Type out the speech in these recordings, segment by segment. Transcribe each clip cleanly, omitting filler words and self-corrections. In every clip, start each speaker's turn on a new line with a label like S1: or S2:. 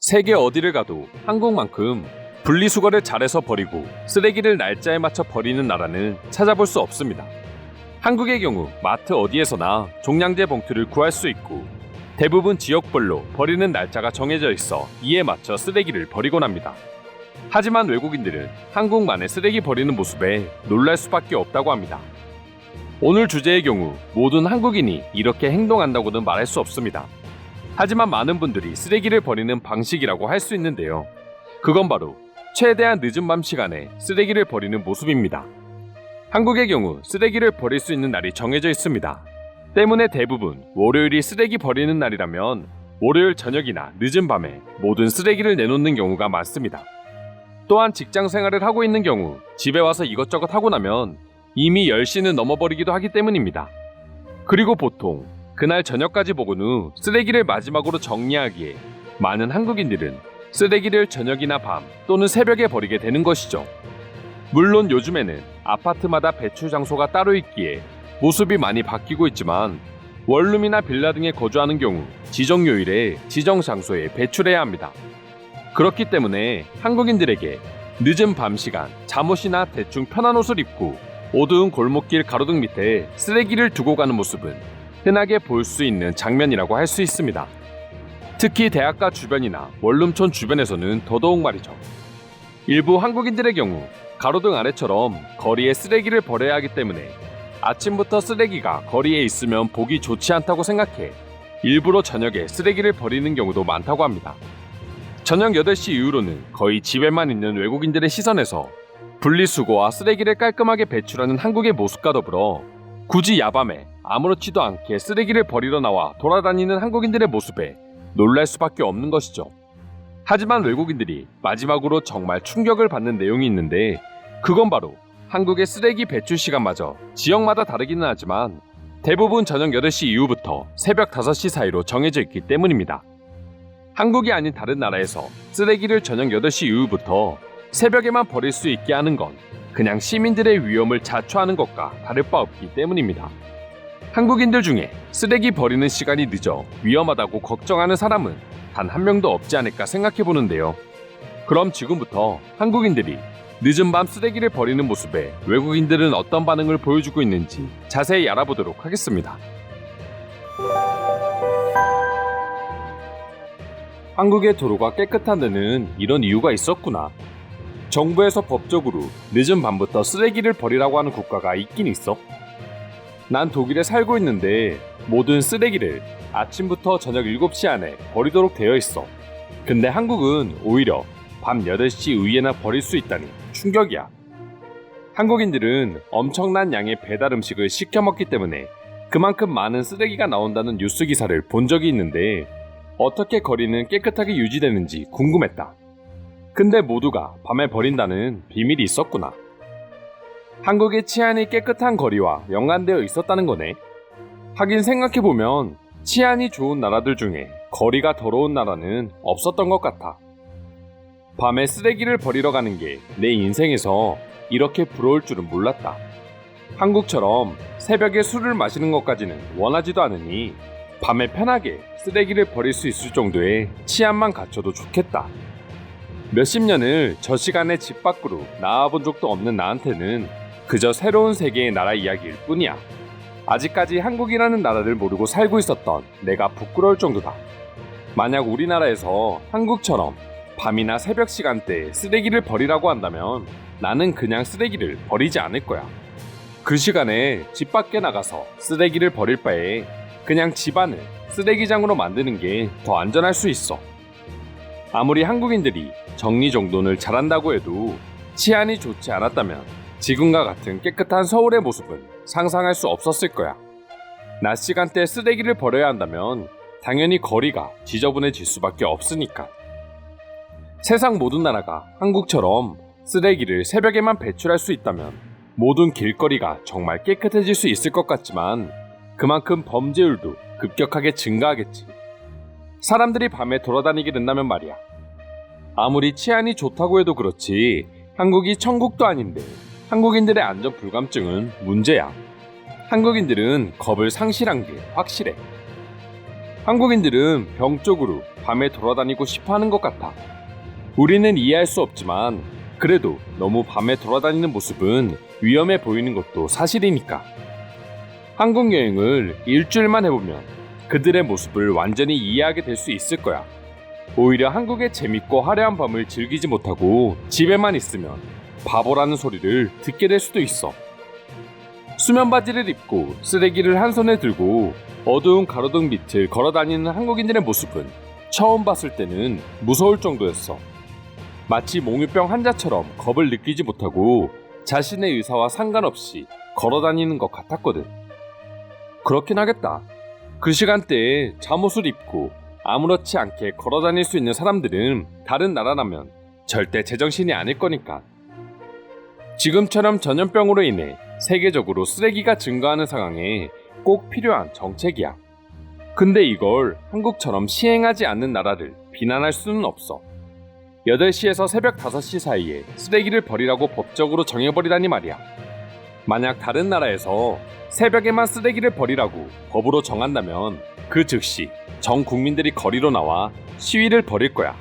S1: 세계 어디를 가도 한국만큼 분리수거를 잘해서 버리고 쓰레기를 날짜에 맞춰 버리는 나라는 찾아볼 수 없습니다. 한국의 경우 마트 어디에서나 종량제 봉투를 구할 수 있고 대부분 지역별로 버리는 날짜가 정해져 있어 이에 맞춰 쓰레기를 버리곤 합니다. 하지만 외국인들은 한국만의 쓰레기 버리는 모습에 놀랄 수밖에 없다고 합니다. 오늘 주제의 경우 모든 한국인이 이렇게 행동한다고는 말할 수 없습니다. 하지만 많은 분들이 쓰레기를 버리는 방식이라고 할 수 있는데요. 그건 바로 최대한 늦은 밤 시간에 쓰레기를 버리는 모습입니다. 한국의 경우 쓰레기를 버릴 수 있는 날이 정해져 있습니다. 때문에 대부분 월요일이 쓰레기 버리는 날이라면 월요일 저녁이나 늦은 밤에 모든 쓰레기를 내놓는 경우가 많습니다. 또한 직장 생활을 하고 있는 경우 집에 와서 이것저것 하고 나면 이미 10시는 넘어버리기도 하기 때문입니다. 그리고 보통 그날 저녁까지 먹은 후 쓰레기를 마지막으로 정리하기에 많은 한국인들은 쓰레기를 저녁이나 밤 또는 새벽에 버리게 되는 것이죠. 물론 요즘에는 아파트마다 배출 장소가 따로 있기에 모습이 많이 바뀌고 있지만 원룸이나 빌라 등에 거주하는 경우 지정 요일에 지정 장소에 배출해야 합니다. 그렇기 때문에 한국인들에게 늦은 밤 시간 잠옷이나 대충 편한 옷을 입고 어두운 골목길 가로등 밑에 쓰레기를 두고 가는 모습은 흔하게 볼 수 있는 장면이라고 할 수 있습니다. 특히 대학가 주변이나 원룸촌 주변에서는 더더욱 말이죠. 일부 한국인들의 경우 가로등 아래처럼 거리에 쓰레기를 버려야 하기 때문에 아침부터 쓰레기가 거리에 있으면 보기 좋지 않다고 생각해 일부러 저녁에 쓰레기를 버리는 경우도 많다고 합니다. 저녁 8시 이후로는 거의 집에만 있는 외국인들의 시선에서 분리수거와 쓰레기를 깔끔하게 배출하는 한국의 모습과 더불어 굳이 야밤에 아무렇지도 않게 쓰레기를 버리러 나와 돌아다니는 한국인들의 모습에 놀랄 수밖에 없는 것이죠. 하지만 외국인들이 마지막으로 정말 충격을 받는 내용이 있는데 그건 바로 한국의 쓰레기 배출 시간마저 지역마다 다르기는 하지만 대부분 저녁 8시 이후부터 새벽 5시 사이로 정해져 있기 때문입니다. 한국이 아닌 다른 나라에서 쓰레기를 저녁 8시 이후부터 새벽에만 버릴 수 있게 하는 건 그냥 시민들의 위험을 자초하는 것과 다를 바 없기 때문입니다. 한국인들 중에 쓰레기 버리는 시간이 늦어 위험하다고 걱정하는 사람은 단 한 명도 없지 않을까 생각해 보는데요. 그럼 지금부터 한국인들이 늦은 밤 쓰레기를 버리는 모습에 외국인들은 어떤 반응을 보여주고 있는지 자세히 알아보도록 하겠습니다. 한국의 도로가 깨끗한 데는 이런 이유가 있었구나. 정부에서 법적으로 늦은 밤부터 쓰레기를 버리라고 하는 국가가 있긴 있어. 난 독일에 살고 있는데 모든 쓰레기를 아침부터 저녁 7시 안에 버리도록 되어 있어. 근데 한국은 오히려 밤 8시 이후에나 버릴 수 있다니 충격이야. 한국인들은 엄청난 양의 배달 음식을 시켜 먹기 때문에 그만큼 많은 쓰레기가 나온다는 뉴스 기사를 본 적이 있는데 어떻게 거리는 깨끗하게 유지되는지 궁금했다. 근데 모두가 밤에 버린다는 비밀이 있었구나. 한국의 치안이 깨끗한 거리와 연관되어 있었다는 거네. 하긴 생각해보면 치안이 좋은 나라들 중에 거리가 더러운 나라는 없었던 것 같아. 밤에 쓰레기를 버리러 가는 게 내 인생에서 이렇게 부러울 줄은 몰랐다. 한국처럼 새벽에 술을 마시는 것까지는 원하지도 않으니 밤에 편하게 쓰레기를 버릴 수 있을 정도의 치안만 갖춰도 좋겠다. 몇십 년을 저 시간에 집 밖으로 나와본 적도 없는 나한테는 그저 새로운 세계의 나라 이야기일 뿐이야. 아직까지 한국이라는 나라를 모르고 살고 있었던 내가 부끄러울 정도다. 만약 우리나라에서 한국처럼 밤이나 새벽 시간대에 쓰레기를 버리라고 한다면 나는 그냥 쓰레기를 버리지 않을 거야. 그 시간에 집 밖에 나가서 쓰레기를 버릴 바에 그냥 집안을 쓰레기장으로 만드는 게 더 안전할 수 있어. 아무리 한국인들이 정리정돈을 잘한다고 해도 치안이 좋지 않았다면 지금과 같은 깨끗한 서울의 모습은 상상할 수 없었을 거야. 낮 시간대에 쓰레기를 버려야 한다면 당연히 거리가 지저분해질 수밖에 없으니까. 세상 모든 나라가 한국처럼 쓰레기를 새벽에만 배출할 수 있다면 모든 길거리가 정말 깨끗해질 수 있을 것 같지만 그만큼 범죄율도 급격하게 증가하겠지. 사람들이 밤에 돌아다니게 된다면 말이야. 아무리 치안이 좋다고 해도 그렇지 한국이 천국도 아닌데 한국인들의 안전 불감증은 문제야. 한국인들은 겁을 상실한 게 확실해. 한국인들은 병 쪽으로 밤에 돌아다니고 싶어 하는 것 같아. 우리는 이해할 수 없지만 그래도 너무 밤에 돌아다니는 모습은 위험해 보이는 것도 사실이니까. 한국 여행을 일주일만 해보면 그들의 모습을 완전히 이해하게 될 수 있을 거야. 오히려 한국의 재밌고 화려한 밤을 즐기지 못하고 집에만 있으면 바보라는 소리를 듣게 될 수도 있어. 수면 바지를 입고 쓰레기를 한 손에 들고 어두운 가로등 밑을 걸어다니는 한국인들의 모습은 처음 봤을 때는 무서울 정도였어. 마치 몽유병 환자처럼 겁을 느끼지 못하고 자신의 의사와 상관없이 걸어다니는 것 같았거든. 그렇긴 하겠다. 그 시간대에 잠옷을 입고 아무렇지 않게 걸어다닐 수 있는 사람들은 다른 나라라면 절대 제정신이 아닐 거니까. 지금처럼 전염병으로 인해 세계적으로 쓰레기가 증가하는 상황에 꼭 필요한 정책이야. 근데 이걸 한국처럼 시행하지 않는 나라를 비난할 수는 없어. 8시에서 새벽 5시 사이에 쓰레기를 버리라고 법적으로 정해버리다니 말이야. 만약 다른 나라에서 새벽에만 쓰레기를 버리라고 법으로 정한다면 그 즉시 전 국민들이 거리로 나와 시위를 벌일 거야.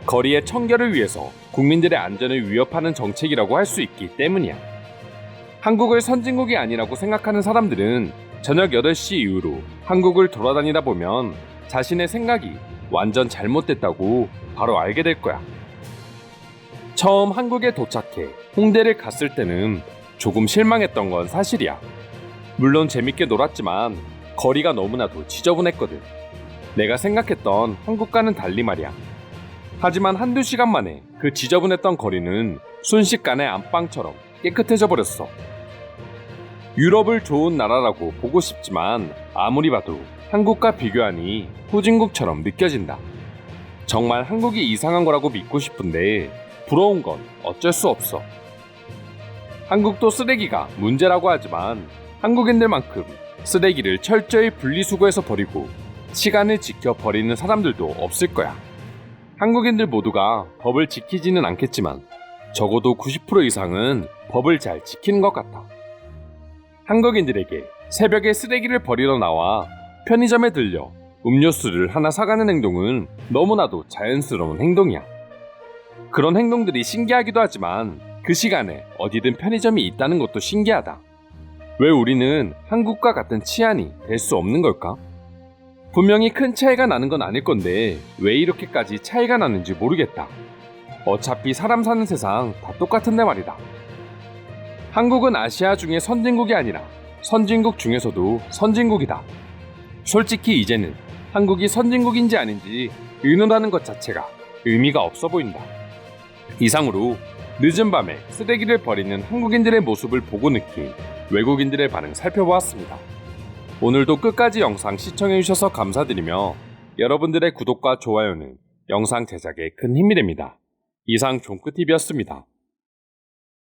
S1: 거리의 청결을 위해서 국민들의 안전을 위협하는 정책이라고 할 수 있기 때문이야. 한국을 선진국이 아니라고 생각하는 사람들은 저녁 8시 이후로 한국을 돌아다니다 보면 자신의 생각이 완전 잘못됐다고 바로 알게 될 거야. 처음 한국에 도착해 홍대를 갔을 때는 조금 실망했던 건 사실이야. 물론 재밌게 놀았지만 거리가 너무나도 지저분했거든. 내가 생각했던 한국과는 달리 말이야. 하지만 한두 시간 만에 그 지저분했던 거리는 순식간에 안방처럼 깨끗해져 버렸어. 유럽을 좋은 나라라고 보고 싶지만 아무리 봐도 한국과 비교하니 후진국처럼 느껴진다. 정말 한국이 이상한 거라고 믿고 싶은데 부러운 건 어쩔 수 없어. 한국도 쓰레기가 문제라고 하지만 한국인들만큼 쓰레기를 철저히 분리수거해서 버리고 시간을 지켜 버리는 사람들도 없을 거야. 한국인들 모두가 법을 지키지는 않겠지만 적어도 90% 이상은 법을 잘 지키는 것 같아. 한국인들에게 새벽에 쓰레기를 버리러 나와 편의점에 들려 음료수를 하나 사가는 행동은 너무나도 자연스러운 행동이야. 그런 행동들이 신기하기도 하지만 그 시간에 어디든 편의점이 있다는 것도 신기하다. 왜 우리는 한국과 같은 치안이 될 수 없는 걸까? 분명히 큰 차이가 나는 건 아닐 건데 왜 이렇게까지 차이가 나는지 모르겠다. 어차피 사람 사는 세상 다 똑같은데 말이다. 한국은 아시아 중에 선진국이 아니라 선진국 중에서도 선진국이다. 솔직히 이제는 한국이 선진국인지 아닌지 의논하는 것 자체가 의미가 없어 보인다. 이상으로 늦은 밤에 쓰레기를 버리는 한국인들의 모습을 보고 느낀 외국인들의 반응 살펴보았습니다. 오늘도 끝까지 영상 시청해주셔서 감사드리며 여러분들의 구독과 좋아요는 영상 제작에 큰 힘이 됩니다. 이상 종크TV였습니다.